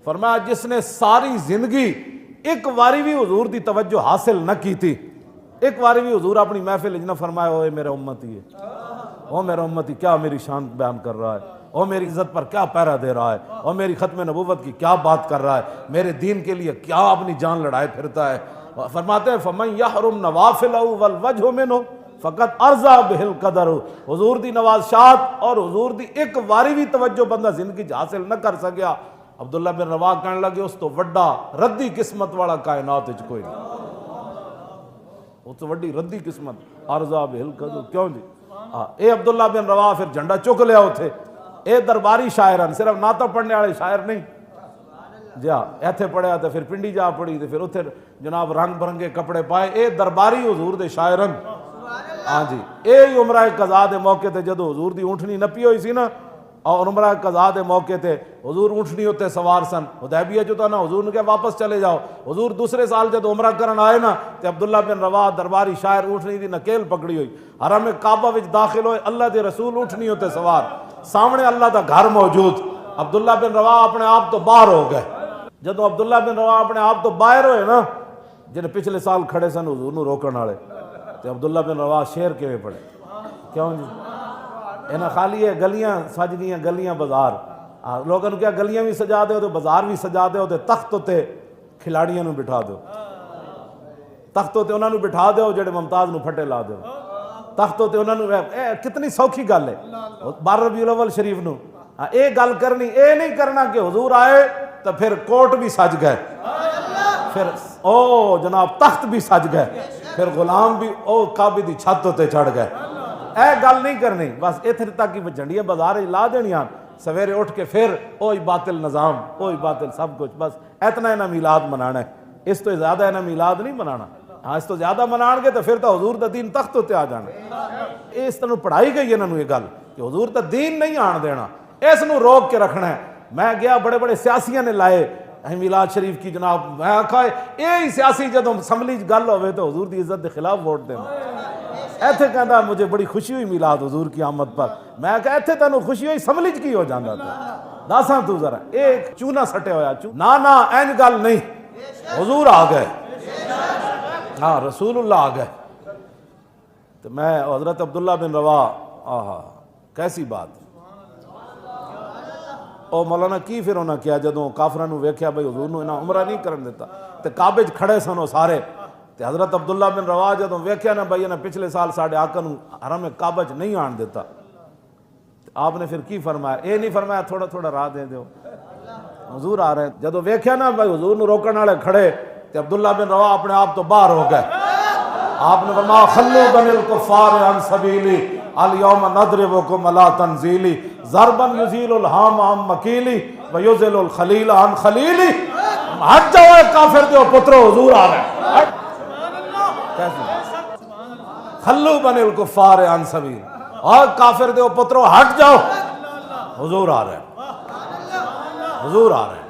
فرمایا جس نے ساری زندگی ایک واری بھی حضور دی توجہ حاصل نہ کی تھی، ایک واری بھی حضور اپنی محفل نہ فرمایا اوے میرے امتی ہے، او میرا امتی کیا میری شان بیان کر رہا ہے، او میری عزت پر کیا پہرا دے رہا ہے، او میری ختم نبوت کی کیا بات کر رہا ہے، میرے دین کے لیے کیا اپنی جان لڑائے پھرتا ہے۔ فرماتے ہیں فَمَنْ يَحْرُمْ نَوَافِلَهُ وَالْوَجْهُ مِنْهُ فقط ارزا بہل قدر، حضور دی نوازشات اور حضور دی ایک واری بھی توجہ بندہ زندگی حاصل نہ کر سکیا۔ عبداللہ بن رواح کہنے لگے اس تو وڈا ردی قسمت والا کائنات وچ کوئی نہیں، اس تو وڈی ردی قسمت ارزا بہل قدر۔ کیوں جی اے عبداللہ بن رواح پھر جھنڈا چک لیا اتھے، اے درباری شاعران صرف نعتاں پڑھنے والے شاعر نہیں جی ہاں، ایتھے پڑھیا تو پھر پنڈی جا پڑھی تو پھر اتھے جناب رنگ برنگے کپڑے پائے، اے درباری حضور دے شاعرن۔ ہاں جی، اے عمرہ قضاء دے موقع تے جدو حضور دی اونٹنی نپی ہوئی سی نا، اور عمرہ قضاء دے موقع تے حضور اونٹنی ہوتے سوار سن، حدیبیہ جو تھا نا، حضور نے کہا واپس چلے جاؤ۔ حضور دوسرے سال جب عمرہ کرن آئے نا تے عبداللہ بن رواح درباری شاعر اونٹنی دی نکیل پکڑی ہوئی، حرم کعبہ وچ داخل ہوئے، اللہ دے رسول اونٹنی ہوتے سوار، سامنے اللہ دا گھر موجود۔ عبداللہ بن رواح اپنے آپ تو باہر ہو گئے۔ جدو عبداللہ بن رواح اپنے آپ تو باہر ہوئے نا، جن پچھلے سال کھڑے سن حضور نو روکن والے، تے عبداللہ بن رواح شعر کیویں پڑھے؟ کیوں جی انہاں خالی ہے گلیاں سج گئیاں، گلیاں بازار، لوگوں نے کیا گلیاں بھی سجا دو تے بازار بھی سجا دو تے تخت تے کھلاڑیاں نو بٹھا دو، تخت تے انہاں نو بٹھا دو جڑے ممتاز نو پھٹے لا دو، تخت تے انہاں نو، کتنی سوکھی گل ہے 12 ربیع الاول شریف نو اے گل کرنی، اے نہیں کرنا کہ حضور آئے تو پھر کوٹ بھی سج گئے، پھر او جناب تخت بھی سج گئے، پھر غلام بھی او کعبے دی چھت تے چڑھ گئے، اے گل نہیں کرنی۔ بس اتنے تک ہی جھنڈیاں بازار لا دینیاں، سویرے اٹھ کے پھر اوہی باطل نظام، اوہی باطل سب کچھ، بس اتنا انہاں میلاد منانا ہے، اس تو زیادہ انہاں میلاد نہیں منانا۔ ہاں اس تو زیادہ منان گے تو پھر تو حضور دا دین تخت تے آ جانا۔ اس طرح پڑھائی گئی انہاں نوں یہ گل کہ حضور دا دین نہیں آن دینا، اس نوں روک کے رکھنا ہے۔ میں گیا بڑے بڑے سیاسیاں نے لائے میلاد شریف کی جناب، میں آکھا اے سیاسی جدوں اسمبلی گل ہوئے تو حضور دی عزت دے خلاف ووٹ دینا، ایتھے کہندا مجھے بڑی خوشی ہوئی میلاد حضور کی آمد پر، میں کہا ایتھے تینوں خوشی ہوئی اسمبلی کی ہو جاندا تھا، داساں تو ذرا ایک چونا سٹے ہویا نا نا این گل نہیں، حضور آ گئے، ہاں رسول اللہ آ گئے۔ تو میں حضرت عبداللہ بن رواح، آہا کیسی بات، او مولانا کی پھر انہاں کیا جدوں کافراں نو ویکھیا بھئی حضور نو انہاں عمرہ نہیں کرن دیتا تے کعبے وچ کھڑے سن سارے، تے حضرت عبداللہ بن رواح جدوں ویکھیا نا بھئی انہاں پچھلے سال ساڈے آقا نو حرم کعبہ وچ نہیں آن دیتا، آپ نے پھر کی فرمایا؟ اے نہیں فرمایا تھوڑا تھوڑا راہ دے دیو، حضور آ رہے ہیں۔ جدوں ویکھیا نا بھئی حضور نو روکن والے کھڑے تے عبداللہ بن رواح اپنے آپ تو باہر ہو گئے، آپ نے فرمایا خلو بن الکفار عن سبیلی الیوم نضربکم علی تنزیلی ضربا یزیل الہام عن مکیلی ویزل الخلیل عن خلیلی، ہٹ جاؤ اے کافر دیو پترو، حضور آ رہے ہیں۔ خلو بن الکفار عن سبیل، اور کافر دیو پترو ہٹ جاؤ، حضور آ رہے ہیں، حضور آ رہے ہیں۔